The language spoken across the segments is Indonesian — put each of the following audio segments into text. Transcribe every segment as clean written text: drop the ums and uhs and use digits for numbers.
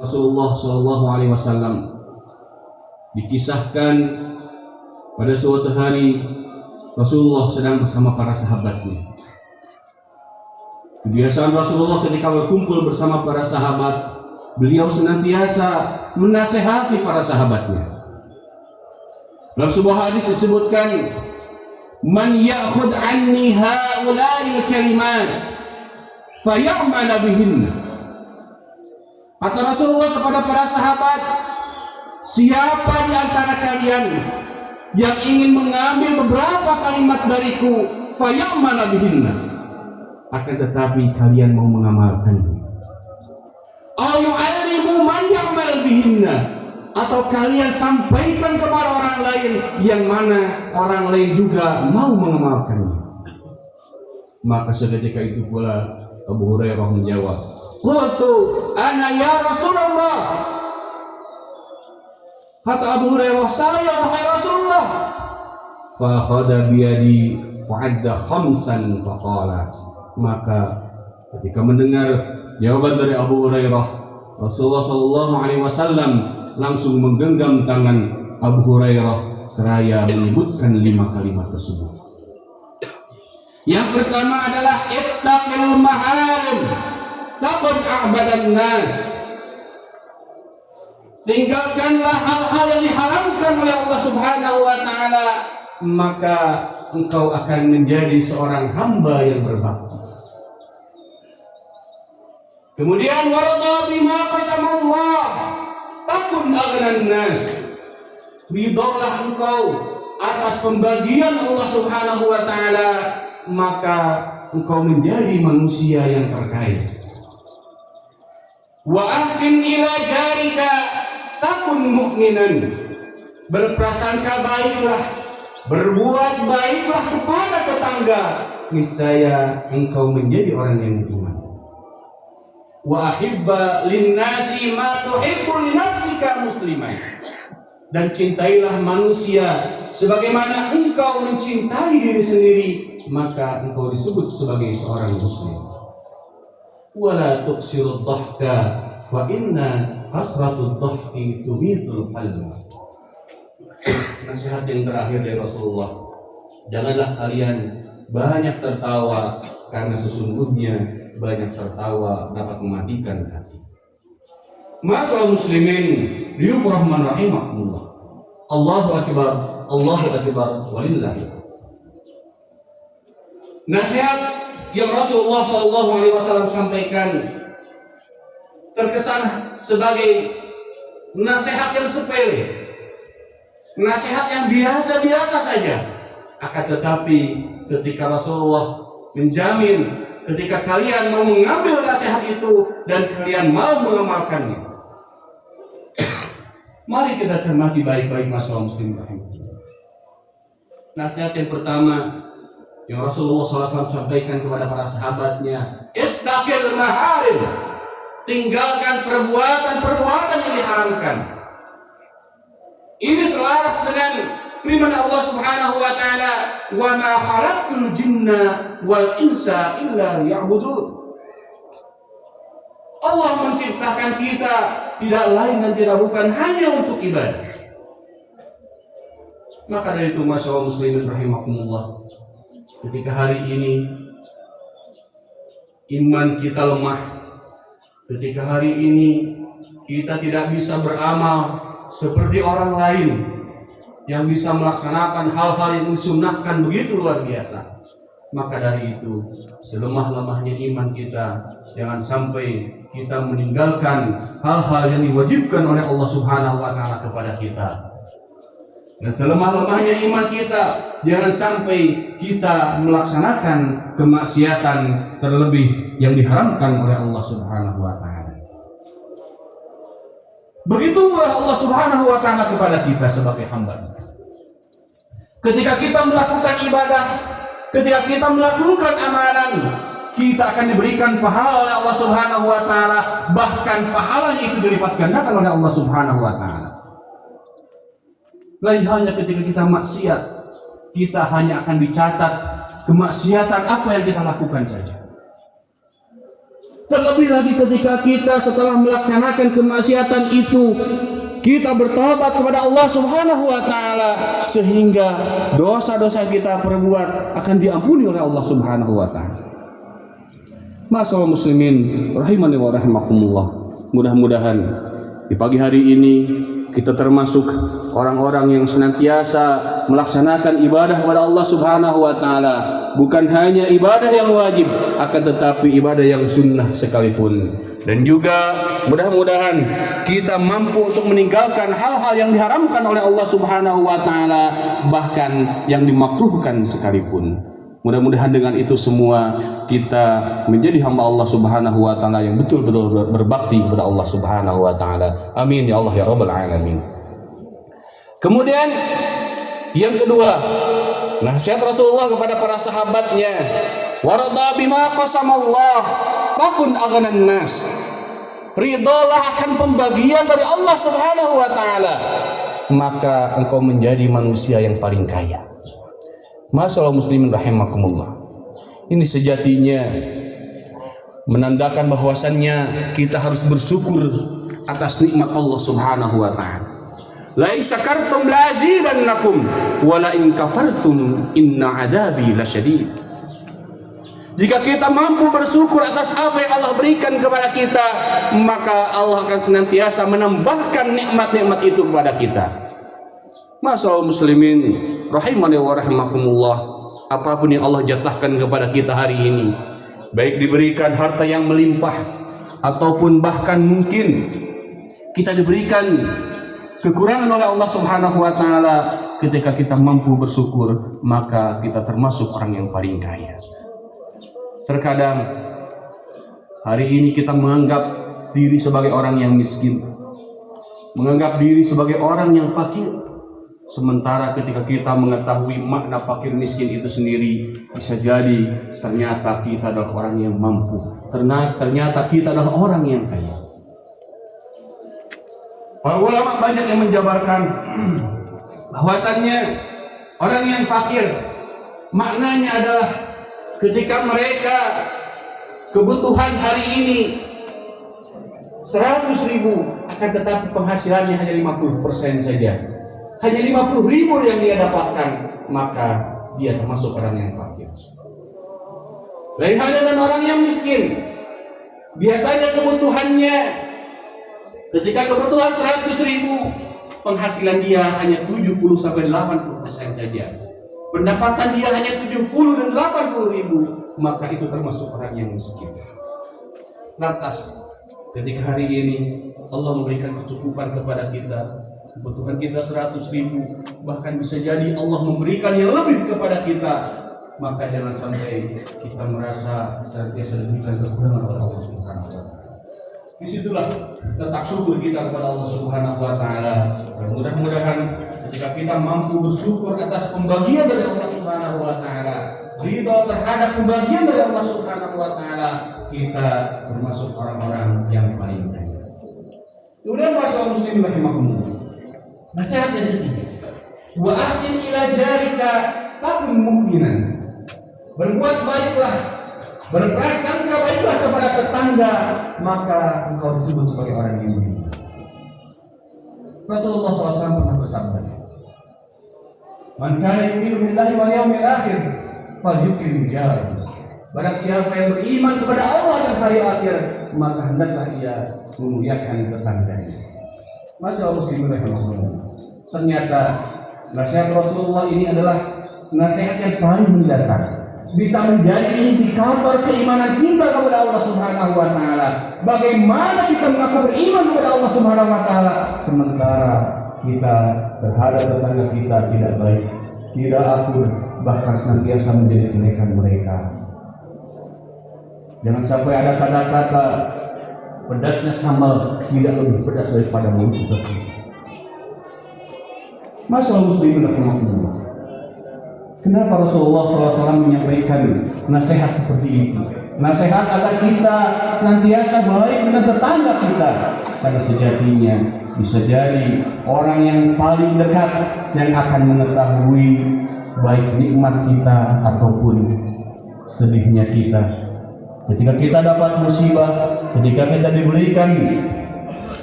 Rasulullah Shallallahu Alaihi Wasallam dikisahkan pada suatu hari Rasulullah sedang bersama para sahabatnya. Kebiasaan Rasulullah ketika berkumpul bersama para sahabat, beliau senantiasa menasehati para sahabatnya. Dalam sebuah hadis disebutkan, "Man ya'khud anni haula'il kalimat fay'amal bihinna." Kata Rasulullah kepada para sahabat, siapa di antara kalian yang ingin mengambil beberapa kalimat dariku, fay'amal bihinna, akan tetapi kalian mau mengamalkannya. Au yu'allimu man ya'mal bihinna, atau kalian sampaikan kepada orang lain yang mana orang lain juga mau mengamalkannya. Maka seketika itu pula Abu Hurairah menjawab, "Qultu ana ya Rasulullah." Kata Abu Hurairah, "Saya wahai Rasulullah." Fa akhadha bi yadi fa'adda khamsan faqala. Maka ketika mendengar jawaban dari Abu Hurairah, Rasulullah sallallahu alaihi wasallam langsung menggenggam tangan Abu Hurairah seraya menyebutkan 5 kalimat tersebut. Yang pertama adalah ittaqil maharim taqad a'badan nas. Tinggalkanlah hal-hal yang diharamkan oleh Allah Subhanahu wa taala, maka engkau akan menjadi seorang hamba yang berbakti. Kemudian warda bima qasamallah takun aghnan nas. Ridholah engkau atas pembagian Allah Subhanahu wa taala, maka engkau menjadi manusia yang terkaya. Wa ahsin ila jarika takun mu'minan. Berprasangka baiklah, berbuat baiklah kepada tetangga, niscaya engkau menjadi orang yang beriman. Wa ahibba linnasi ma tuhibbu li nafsika musliman. Dan cintailah manusia sebagaimana engkau mencintai diri sendiri, maka engkau disebut sebagai seorang muslim. Wala tuqsirud dhahka fa inna kasratud dhahki tumitul qalba. Nasihat yang terakhir dari Rasulullah, janganlah kalian banyak tertawa, karena sesungguhnya banyak tertawa dapat mematikan hati. Ma'asyiral muslimin, rahman rahimakumullah. Allahu akbar, Allahu akbar, walillahi. Nasihat yang Rasulullah SAW sampaikan terkesan sebagai nasihat yang sepele, nasihat yang biasa-biasa saja. Akan tetapi ketika Rasulullah menjamin, ketika kalian mau mengambil nasihat itu dan kalian mau mengamalkannya, mari kita cermati baik-baik masalah muslim rahimahullah. Nasihat yang pertama yang Rasulullah SAW sampaikan kepada para sahabatnya, ittaqil maharim. Tinggalkan perbuatan-perbuatan yang diharamkan. Ini selaras dengan firman Allah Subhanahu wa taala, "Wa ma khalaqtul jinna wal insa illa liya'budun." Allah menciptakan kita tidak lain dan tidak bukan hanya untuk ibadah. Maka dari itu masyaallah muslimin rahimakumullah, ketika hari ini iman kita lemah, ketika hari ini kita tidak bisa beramal seperti orang lain yang bisa melaksanakan hal-hal yang disunnahkan begitu luar biasa, maka dari itu selemah-lemahnya iman kita, jangan sampai kita meninggalkan hal-hal yang diwajibkan oleh Allah Subhanahu wa taala kepada kita. Dan selemah-lemahnya iman kita, jangan sampai kita melaksanakan kemaksiatan terlebih yang diharamkan oleh Allah Subhanahu wa taala. Begitu murah Allah Subhanahu wa taala kepada kita sebagai hamba. Ketika kita melakukan ibadah, ketika kita melakukan amalan, kita akan diberikan pahala oleh Allah Subhanahu wa taala, bahkan pahalanya itu dilipat gandakan oleh Allah Subhanahu wa taala. Lain halnya ketika kita maksiat, kita hanya akan dicatat kemaksiatan apa yang kita lakukan saja. Terlebih lagi ketika kita setelah melaksanakan kemaksiatan itu, kita bertobat kepada Allah Subhanahu wa taala, sehingga dosa-dosa kita perbuat akan diampuni oleh Allah Subhanahu wa taala. Masyaallah muslimin rahimani wa rahimakumullah. Mudah-mudahan di pagi hari ini kita termasuk orang-orang yang senantiasa melaksanakan ibadah kepada Allah Subhanahu wa taala, bukan hanya ibadah yang wajib, akan tetapi ibadah yang sunnah sekalipun. Dan juga mudah-mudahan kita mampu untuk meninggalkan hal-hal yang diharamkan oleh Allah Subhanahu wa taala, bahkan yang dimakruhkan sekalipun. Mudah-mudahan dengan itu semua kita menjadi hamba Allah Subhanahu wa taala yang betul-betul berbakti kepada Allah Subhanahu wa taala. Amin ya Allah ya rabbal alamin. Kemudian yang kedua, nasihat Rasulullah kepada para sahabatnya, warada bima qasamallah takun aghanan nas. Ridholah akan pembagian dari Allah Subhanahu wa taala, maka engkau menjadi manusia yang paling kaya. Masyaallah muslimin rahimakumullah. Ini sejatinya menandakan bahwasannya kita harus bersyukur atas nikmat Allah Subhanahu wa taala. La in syakartum la azidannakum wa la in kafartum inna adzabi lasyadid. Jika kita mampu bersyukur atas apa yang Allah berikan kepada kita, maka Allah akan senantiasa menambahkan nikmat-nikmat itu kepada kita. Masyaallah muslimin rahimani wa rahimakumullah, apapun yang Allah jatahkan kepada kita hari ini, baik diberikan harta yang melimpah ataupun bahkan mungkin kita diberikan kekurangan oleh Allah Subhanahu wa taala, ketika kita mampu bersyukur, maka kita termasuk orang yang paling kaya. Terkadang hari ini kita menganggap diri sebagai orang yang miskin, menganggap diri sebagai orang yang fakir. Sementara ketika kita mengetahui makna fakir miskin itu sendiri, bisa jadi ternyata kita adalah orang yang mampu, ternyata kita adalah orang yang kaya. Para ulama banyak yang menjabarkan bahwasannya orang yang fakir maknanya adalah ketika mereka kebutuhan hari ini 100.000, akan tetapi penghasilannya hanya 50% saja. Hanya 50.000 yang dia dapatkan, maka dia termasuk orang yang fakir. Lain halnya dengan orang yang miskin. Biasanya kebutuhannya, ketika kebutuhan 100.000, penghasilan dia hanya 70-80% saja. Pendapatan dia hanya 70 dan 80.000, maka itu termasuk orang yang miskin. Lantas, ketika hari ini Allah memberikan kecukupan kepada kita, kebutuhan kita 100.000, bahkan bisa jadi Allah memberikan yang lebih kepada kita, maka jangan sampai kita merasa senantiasa diberikan kekurangan oleh Allah Subhanahu wa taala. Disitulah letak syukur kita kepada Allah Subhanahu wa taala. Mudah-mudahan ketika kita mampu bersyukur atas pembagian dari Allah Subhanahu wa taala, ridha terhadap pembagian dari Allah Subhanahu wa taala, kita termasuk orang-orang yang paling kaya. Kemudian masyaallah muslimin rahimakumullah. Nasihat yang ketiga, wa ahsin ila jarika takun mu'minan. Berbuat baiklah, berprasangka baiklah kepada tetangga, maka engkau disebut sebagai orang yang beriman. Rasulullah SAW pernah bersabda, man kana yu'minu billahi wal yawmil akhir falyukrim jarahu. Barang siapa yang beriman kepada Allah dan hari akhir, maka hendaklah ia memuliakan tetangganya. Masyaallah muslimin rahimahullah. Ternyata nasihat Rasulullah ini adalah nasihat yang paling mendasar, bisa menjadi indikator keimanan kita kepada Allah Subhanahu wa taala. Bagaimana kita mengaku beriman kepada Allah Subhanahu wa taala sementara kita terhadap tetangga kita tidak baik, tidak akur, bahkan senantiasa menjadi jelekan mereka. Jangan sampai ada kata-kata pedasnya sambal tidak lebih pedas daripada mulut kita. Masyaallah muslimin rahimakumullah. Kenapa Rasulullah SAW menyampaikan nasihat seperti itu? Nasihat agar kita senantiasa baik dengan tetangga kita. Karena sejatinya bisa jadi orang yang paling dekat yang akan mengetahui baik nikmat kita ataupun sedihnya kita. Ketika kita dapat musibah, ketika kita diberikan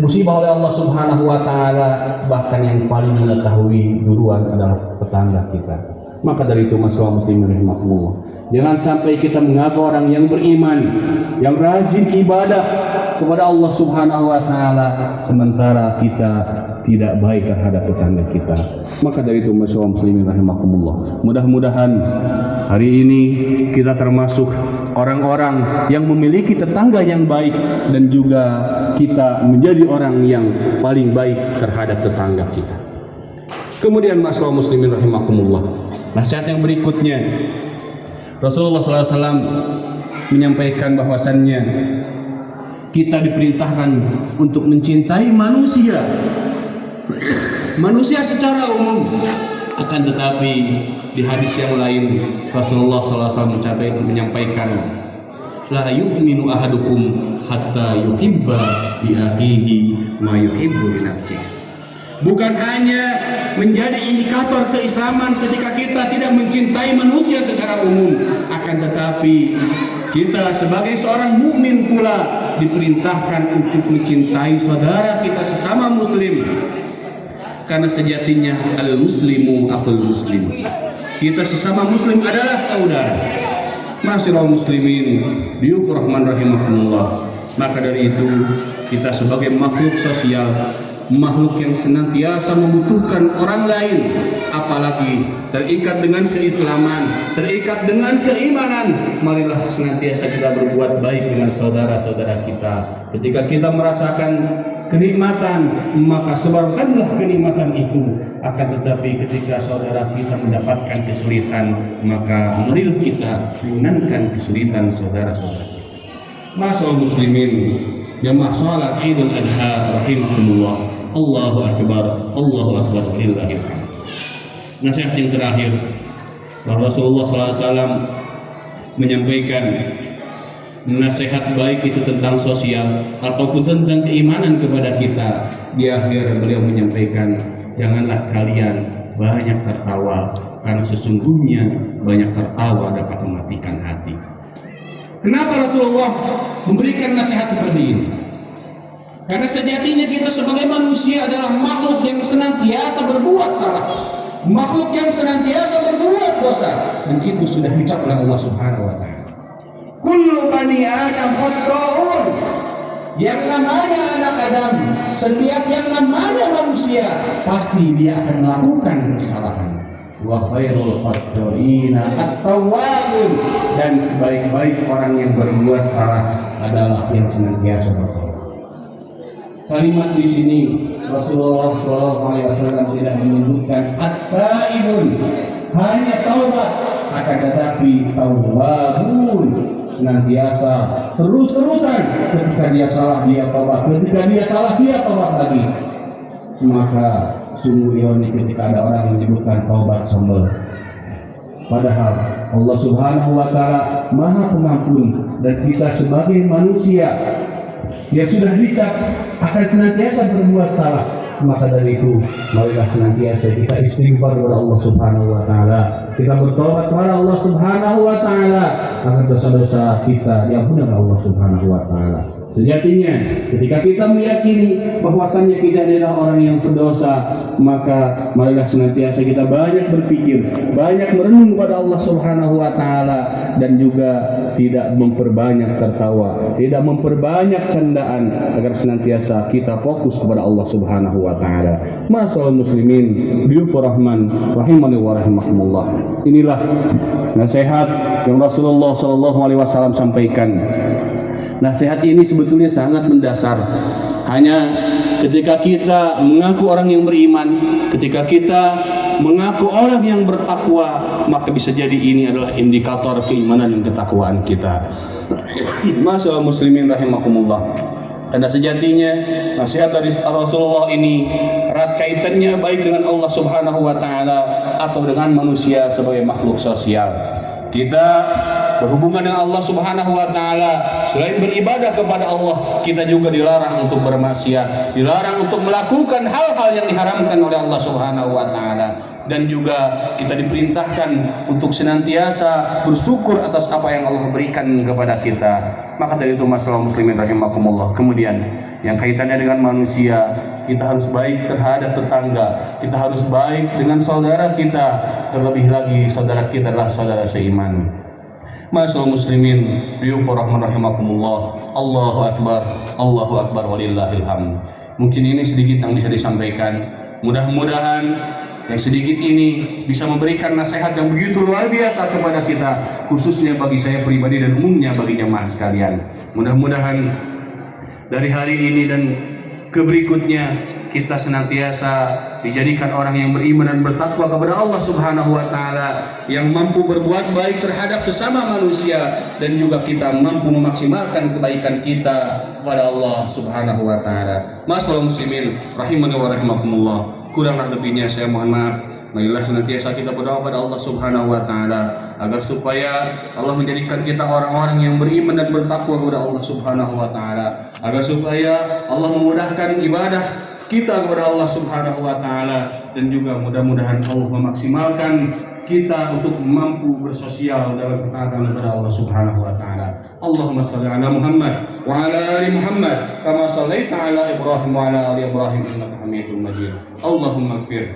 musibah oleh Allah Subhanahu wa taala, bahkan yang paling mengetahui duluan adalah tetangga kita. Maka dari itu masalah muslimin rahimakumullah, jangan sampai kita mengaku orang yang beriman, yang rajin ibadah kepada Allah Subhanahu wa taala, sementara kita tidak baik terhadap tetangga kita. Maka dari itu masalah muslimin rahimakumullah, mudah-mudahan hari ini kita termasuk orang-orang yang memiliki tetangga yang baik, dan juga kita menjadi orang yang paling baik terhadap tetangga kita. Kemudian masalah muslimin rahimakumullah, nasihat yang berikutnya, Rasulullah SAW menyampaikan bahwasannya kita diperintahkan untuk mencintai manusia secara umum. Akan tetapi di hadis yang lain Rasulullah SAW menyampaikan, la yu'minu ahadukum hatta yuhibba li akhihi ma yuhibbu li nafsihi. Bukan hanya menjadi indikator keislaman ketika kita tidak mencintai manusia secara umum, akan tetapi kita sebagai seorang mukmin pula diperintahkan untuk mencintai saudara kita sesama muslim. Karena sejatinya al-muslimu akhul muslim. Kita sesama muslim adalah saudara. Ma'asyiral muslimin, biyufur rahman rahimakumullah. Maka dari itu kita sebagai makhluk sosial, makhluk yang senantiasa membutuhkan orang lain, apalagi terikat dengan keislaman, terikat dengan keimanan, marilah senantiasa kita berbuat baik dengan saudara-saudara kita. Ketika kita merasakan kenikmatan, maka sebarkanlah kenikmatan itu. Akan tetapi ketika saudara kita mendapatkan kesulitan, maka marilah kita ringankan kesulitan saudara-saudara kita. Masyaallah muslimin, jamaah salat Idul Adha rahimakumullah. Allahu akbar, Allahu akbar, walillahil hamd. Nasihat yang terakhir, Rasulullah SAW menyampaikan nasihat baik itu tentang sosial ataupun tentang keimanan kepada kita. Di akhir beliau menyampaikan, janganlah kalian banyak tertawa, karena sesungguhnya banyak tertawa dapat mematikan hati. Kenapa Rasulullah memberikan nasihat seperti ini? Karena sejatinya kita sebagai manusia adalah makhluk yang senantiasa berbuat salah, makhluk yang senantiasa berbuat dosa, dan itu sudah dicap oleh Allah Subhanahu wa taala. Kullu bani Adam khata'un. Yang namanya anak Adam, setiap yang namanya manusia, pasti dia akan melakukan kesalahan. Wa khairul khata'ina at-tawwabun. Dan sebaik-baik orang yang berbuat salah adalah yang senantiasa bertobat. Kalimat di sini Rasulullah SAW tidak menyebutkan at-taibun, hanya taubat, akan tetapi tawwabun, senantiasa terus-terusan. Ketika dia salah dia taubat, ketika dia salah dia taubat lagi. Maka sungguh ironis ketika ada orang menyebutkan taubat sombong, padahal Allah Subhanahu wa taala Maha Pengampun, dan kita sebagai manusia yang sudah dicap akan senantiasa berbuat salah. Maka dari itu marilah senantiasa kita istighfar kepada Allah Subhanahu wa taala, kita bertobat kepada Allah Subhanahu wa taala agar dosa-dosa kita diampuni oleh Allah Subhanahu wa taala. Sejatinya ketika kita meyakini bahwasannya kita adalah orang yang berdosa, maka marilah senantiasa kita banyak berpikir, banyak merenung kepada Allah Subhanahu wa taala, dan juga tidak memperbanyak tertawa, tidak memperbanyak candaan, agar senantiasa kita fokus kepada Allah Subhanahu wa taala. Masyaallah muslimin, biyufur rahman rahimani wa rahimakumullah. Inilah nasihat yang Rasulullah SAW sampaikan. Nasihat ini sebetulnya sangat mendasar. Hanya ketika kita mengaku orang yang beriman, ketika kita mengaku orang yang bertakwa, maka bisa jadi ini adalah indikator keimanan dan ketakwaan kita. Masyaallah muslimin rahimakumullah. Karena sejatinya nasihat dari Rasulullah ini erat kaitannya baik dengan Allah Subhanahu wa taala atau dengan manusia sebagai makhluk sosial. Kita berhubungan dengan Allah Subhanahu wa taala, selain beribadah kepada Allah, kita juga dilarang untuk bermaksiat, dilarang untuk melakukan hal-hal yang diharamkan oleh Allah Subhanahu wa taala. dan juga kita diperintahkan untuk senantiasa bersyukur atas apa yang Allah berikan kepada kita. Maka dari itu masalah muslimin rahimakumullah, kemudian yang kaitannya dengan manusia, kita harus baik terhadap tetangga, kita harus baik dengan saudara kita, terlebih lagi saudara kita adalah saudara seiman. Masyaallah muslimin, biyufur rahman rahimakumullah. Allahu akbar walillahil hamd. Mungkin ini sedikit yang bisa disampaikan. Mudah-mudahan yang sedikit ini bisa memberikan nasihat yang begitu luar biasa kepada kita, khususnya bagi saya pribadi dan umumnya bagi jemaah sekalian. Mudah-mudahan dari hari ini dan ke berikutnya kita senantiasa dijadikan orang yang beriman dan bertakwa kepada Allah Subhanahu wa taala, yang mampu berbuat baik terhadap sesama manusia, dan juga kita mampu memaksimalkan kebaikan kita kepada Allah Subhanahu wa taala. Masyaallah muslimin rahimani wa rahimakumullah. Kurang lebihnya saya mohon maaf. Marilah senantiasa kita berdoa pada Allah Subhanahu wa taala agar supaya Allah menjadikan kita orang-orang yang beriman dan bertakwa kepada Allah Subhanahu wa taala, agar supaya Allah memudahkan ibadah kita kepada Allah Subhanahu wa taala, dan juga mudah-mudahan Allah memaksimalkan kita untuk mampu bersosial dalam ketaatan kepada Allah Subhanahu wa taala. Allahumma shalli ala Muhammad wa ala ali Muhammad kama shallaita ala Ibrahim wa ala ali Ibrahim innaka Hamidum Majid. Allahumma ighfir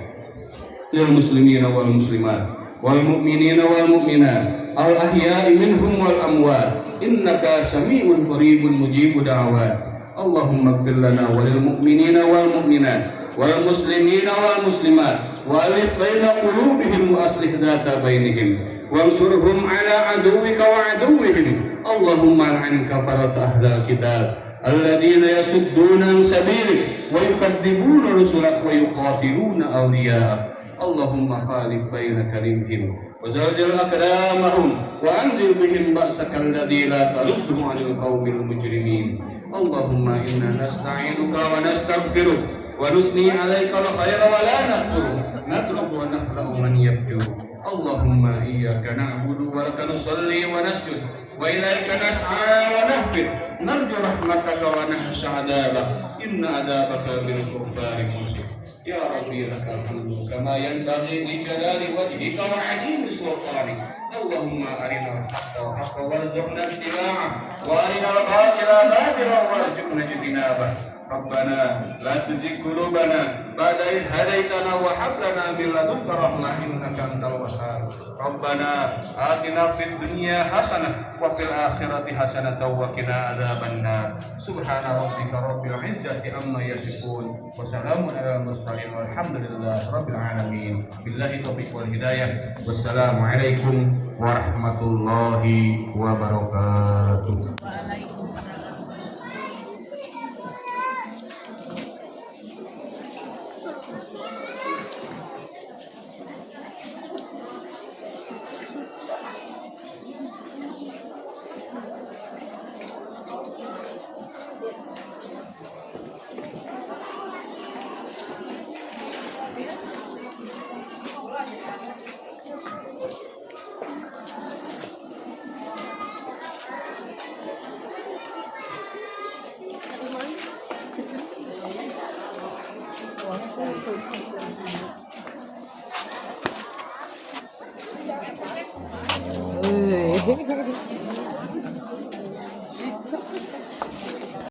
lil muslimina wal muslimat wal mu'minina wal mu'minat al ahya'i minhum wal amwat innaka sami'un qaribun mujibud da'awat. Allahumma ighfir lana walil mu'minina wal mu'minat wal muslimina wal muslimat wa alif baina qulubihim wa aslih dhata bainihim wansurhum ala aduwika wa aduwwihim. Allahumma al'an kafarat ahlal kitab alladhina yasudduna an sabilik wa yukadzibuna rusulak wa yuqatiluna awliya'ak. Allahumma khalif baina kalimihim wa zalzil aqdamahum wa anzil bihim ba'sakal ladzi la tarudduhu 'anil qaumil mujrimin. Allahumma inna nasta'inuka wa nastaghfiruka wa nusni 'alaika al-khaira wa la naqulu natruku wa nakhla'u man yabjur. Allahumma iyyaka na'budu wa laka nusalli wa nasjud wa ilaika nas'a wa nahfid narju rahmataka wa nakhsha 'adabak inna 'adabaka bil kuffari muhlik. Ya Rabbi lakal hamdu kama yanbaghi li jalali wajhika wa 'azimi sultanik. Allahumma arinal haqqa haqqan warzuqna ittiba'ah wa arinal batila batilan warzuqna ijtinabah. Rabbana la tuzigh qulubana ba'da idh hadaytana wa hab lana min ladunka rahmah innaka antal wahhab. Rabbana atina fid dunya hasanah wa fil akhirati hasanah wa qina adzabannar. Subhana rabbika rabbil izzati amma yasifun wa salamun alal mursalin walhamdulillahi rabbil alamin. Billahi taufiq wal hidayah. Wassalamu alaikum warahmatullahi wabarakatuh.